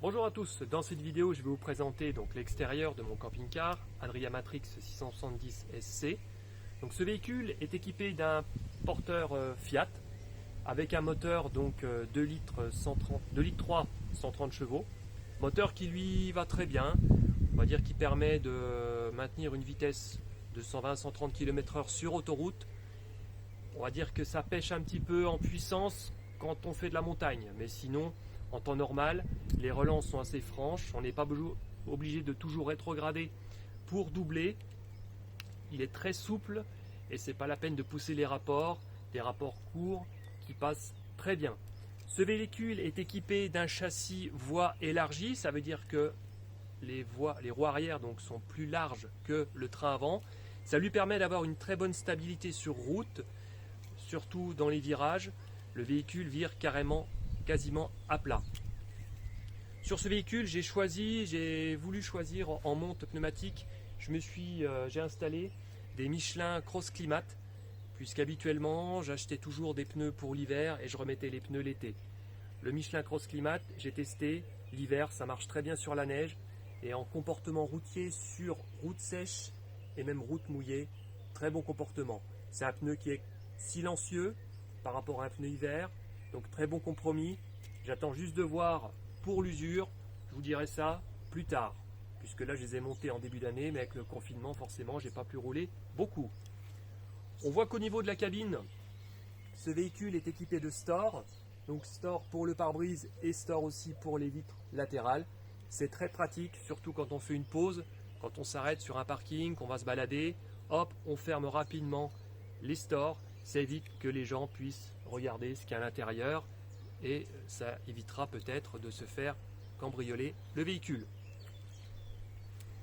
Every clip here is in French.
Bonjour à tous, dans cette vidéo je vais vous présenter donc l'extérieur de mon camping-car Adria Matrix 670 SC. Donc ce véhicule est équipé d'un porteur Fiat avec un moteur donc 2 litres 3 130 chevaux, moteur qui lui va très bien, on va dire qu'il permet de maintenir une vitesse de 120-130 km/h sur autoroute. On va dire que ça pêche un petit peu en puissance quand on fait de la montagne, mais sinon en temps normal, les relances sont assez franches, on n'est pas obligé de toujours rétrograder pour doubler. Il est très souple et c'est pas la peine de pousser les rapports, des rapports courts qui passent très bien. Ce véhicule est équipé d'un châssis voie élargi, ça veut dire que les roues arrière donc sont plus larges que le train avant. Ça lui permet d'avoir une très bonne stabilité sur route, surtout dans les virages. Le véhicule vire quasiment à plat. Sur ce véhicule, j'ai voulu choisir en monte pneumatique. J'ai installé des Michelin Cross Climat, puisqu'habituellement j'achetais toujours des pneus pour l'hiver et je remettais les pneus l'été. Le Michelin Cross Climat, j'ai testé l'hiver, ça marche très bien sur la neige et en comportement routier sur route sèche et même route mouillée, très bon comportement. C'est un pneu qui est silencieux par rapport à un pneu hiver, donc très bon compromis. J'attends juste de voir pour l'usure, je vous dirai ça plus tard, puisque là je les ai montés en début d'année, mais avec le confinement forcément j'ai pas pu rouler beaucoup. On voit qu'au niveau de la cabine, ce véhicule est équipé de Store, donc Store pour le pare-brise et Store aussi pour les vitres latérales. C'est très pratique, surtout quand on fait une pause, quand on s'arrête sur un parking, qu'on va se balader, hop, on ferme rapidement les stores. Ça évite que les gens puissent regarder ce qu'il y a à l'intérieur et ça évitera peut-être de se faire cambrioler le véhicule.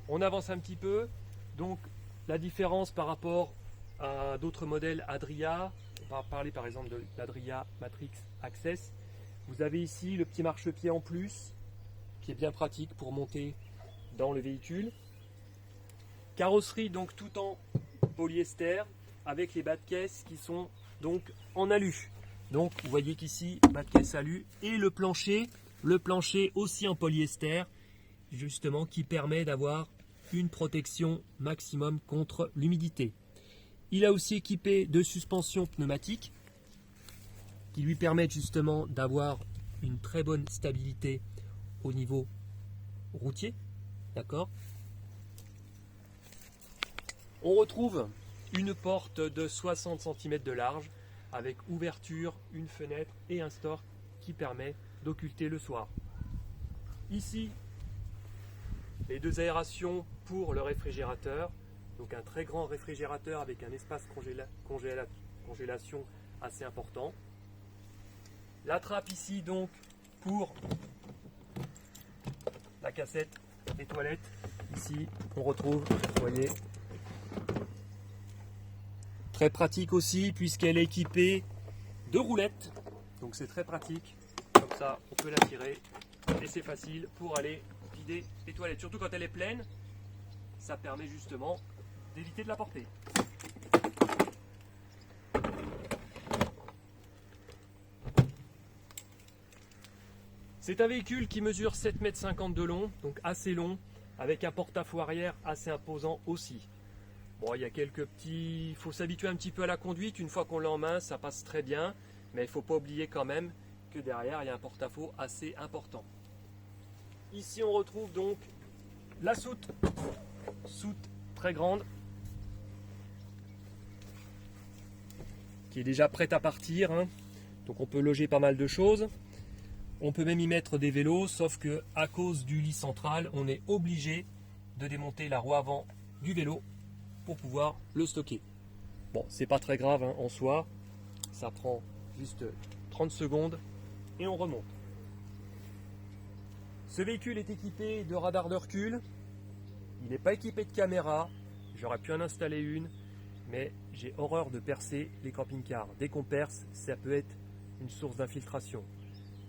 On avance un petit peu, donc la différence par rapport à d'autres modèles Adria, on va parler par exemple de l'Adria Matrix Access. Vous avez ici le petit marchepied en plus qui est bien pratique pour monter dans le véhicule. Carrosserie donc tout en polyester avec les bas de caisse qui sont donc en alu. Donc vous voyez qu'ici bas de caisse alu et le plancher aussi en polyester, justement qui permet d'avoir une protection maximum contre l'humidité. Il a aussi équipé de suspensions pneumatiques qui lui permettent justement d'avoir une très bonne stabilité au niveau routier. D'accord. On retrouve une porte de 60 cm de large avec ouverture, une fenêtre et un store qui permet d'occulter le soir. Ici, les deux aérations pour le réfrigérateur, donc un très grand réfrigérateur avec un espace congélation assez important. La trappe ici donc pour la cassette des toilettes. Ici on retrouve, vous voyez, très pratique aussi puisqu'elle est équipée de roulettes, donc c'est très pratique, comme ça on peut la tirer et c'est facile pour aller vider les toilettes, surtout quand elle est pleine, ça permet justement d'éviter de la porter. C'est un véhicule qui mesure 7,50 m de long, donc assez long, avec un porte-à-faux arrière assez imposant aussi. Bon, il y a quelques petits... Il faut s'habituer un petit peu à la conduite. Une fois qu'on l'a en main, ça passe très bien. Mais il ne faut pas oublier quand même que derrière, il y a un porte-à-faux assez important. Ici, on retrouve donc la soute. Soute très grande. Qui est déjà prête à partir. Donc on peut loger pas mal de choses. On peut même y mettre des vélos, sauf que à cause du lit central, on est obligé de démonter la roue avant du vélo pour pouvoir le stocker. Bon, c'est pas très grave en soi, ça prend juste 30 secondes et on remonte. Ce véhicule est équipé de radar de recul, il n'est pas équipé de caméra, j'aurais pu en installer une, mais j'ai horreur de percer les camping-cars. Dès qu'on perce, ça peut être une source d'infiltration.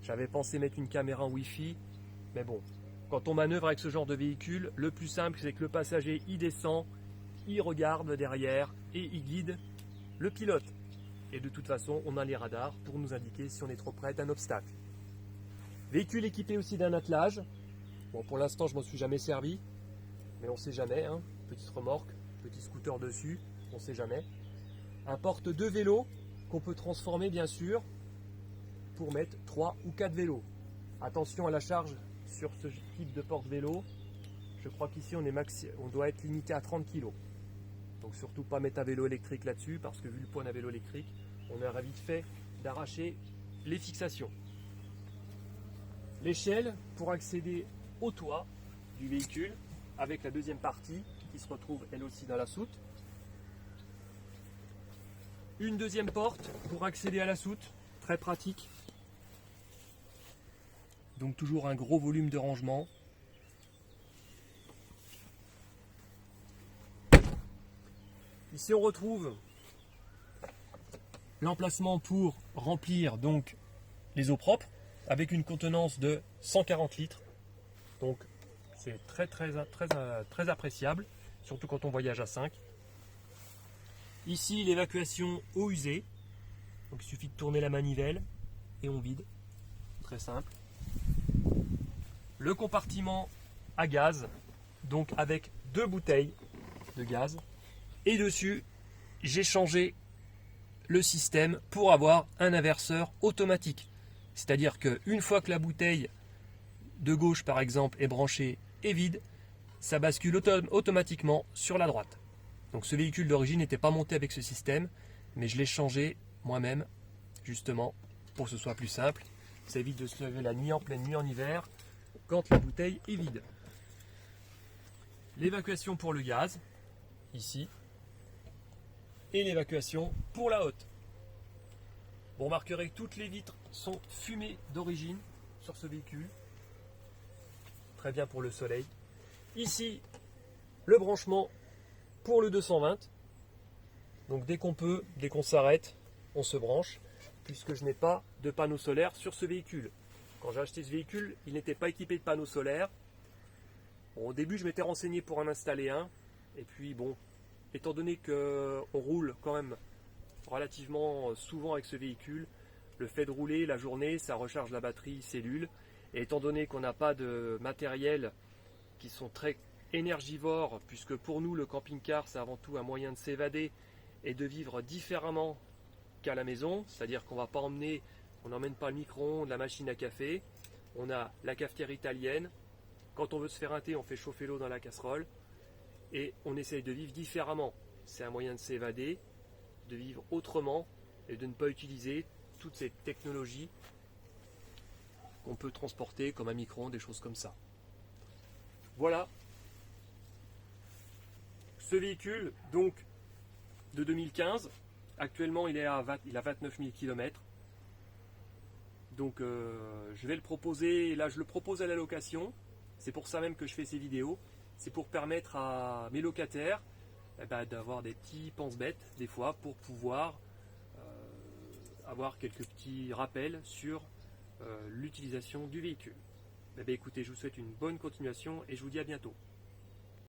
J'avais pensé mettre une caméra en Wi-Fi, mais bon, quand on manœuvre avec ce genre de véhicule, le plus simple c'est que le passager y descend, il regarde derrière et il guide le pilote. Et de toute façon, on a les radars pour nous indiquer si on est trop près d'un obstacle. Véhicule équipé aussi d'un attelage. Bon, pour l'instant, je m'en suis jamais servi, mais on sait jamais, hein. Petite remorque, petit scooter dessus, on sait jamais. Un porte-deux vélos qu'on peut transformer bien sûr pour mettre 3 ou 4 vélos. Attention à la charge sur ce type de porte-vélo. Je crois qu'ici on doit être limité à 30 kg. Donc surtout pas mettre un vélo électrique là-dessus, parce que vu le poids d'un vélo électrique, on aurait vite fait d'arracher les fixations. L'échelle pour accéder au toit du véhicule, avec la deuxième partie qui se retrouve elle aussi dans la soute. Une deuxième porte pour accéder à la soute, très pratique. Donc toujours un gros volume de rangement. Ici on retrouve l'emplacement pour remplir donc les eaux propres avec une contenance de 140 litres. Donc c'est très appréciable, surtout quand on voyage à 5. Ici l'évacuation eau usée. Donc il suffit de tourner la manivelle et on vide. Très simple. Le compartiment à gaz, donc avec 2 bouteilles de gaz. Et dessus, j'ai changé le système pour avoir un inverseur automatique. C'est-à-dire qu'une fois que la bouteille de gauche, par exemple, est branchée et vide, ça bascule automatiquement sur la droite. Donc ce véhicule d'origine n'était pas monté avec ce système, mais je l'ai changé moi-même, justement, pour que ce soit plus simple. Ça évite de se lever la nuit en pleine nuit en hiver, quand la bouteille est vide. L'évacuation pour le gaz, ici. Et l'évacuation pour la haute. Vous remarquerez que toutes les vitres sont fumées d'origine sur ce véhicule. Très bien pour le soleil. Ici, le branchement pour le 220. Donc dès qu'on peut, dès qu'on s'arrête, on se branche, puisque je n'ai pas de panneau solaire sur ce véhicule. Quand j'ai acheté ce véhicule, il n'était pas équipé de panneaux solaires. Bon, au début, je m'étais renseigné pour en installer un. Et puis bon, étant donné qu'on roule quand même relativement souvent avec ce véhicule, le fait de rouler la journée, ça recharge la batterie cellule. Et étant donné qu'on n'a pas de matériel qui sont très énergivores, puisque pour nous le camping-car c'est avant tout un moyen de s'évader et de vivre différemment qu'à la maison, c'est-à-dire qu'on n'emmène pas le micro-ondes, la machine à café, on a la cafetière italienne, quand on veut se faire un thé, on fait chauffer l'eau dans la casserole, et on essaye de vivre différemment. C'est un moyen de s'évader, de vivre autrement, et de ne pas utiliser toutes ces technologies qu'on peut transporter, comme un micro-ondes, des choses comme ça. Voilà. Ce véhicule, donc, de 2015, actuellement il a 29 000 km. Donc je vais le proposer, là je le propose à la location. C'est pour ça même que je fais ces vidéos. C'est pour permettre à mes locataires d'avoir des petits pense-bêtes des fois pour pouvoir avoir quelques petits rappels sur l'utilisation du véhicule. Écoutez, je vous souhaite une bonne continuation et je vous dis à bientôt.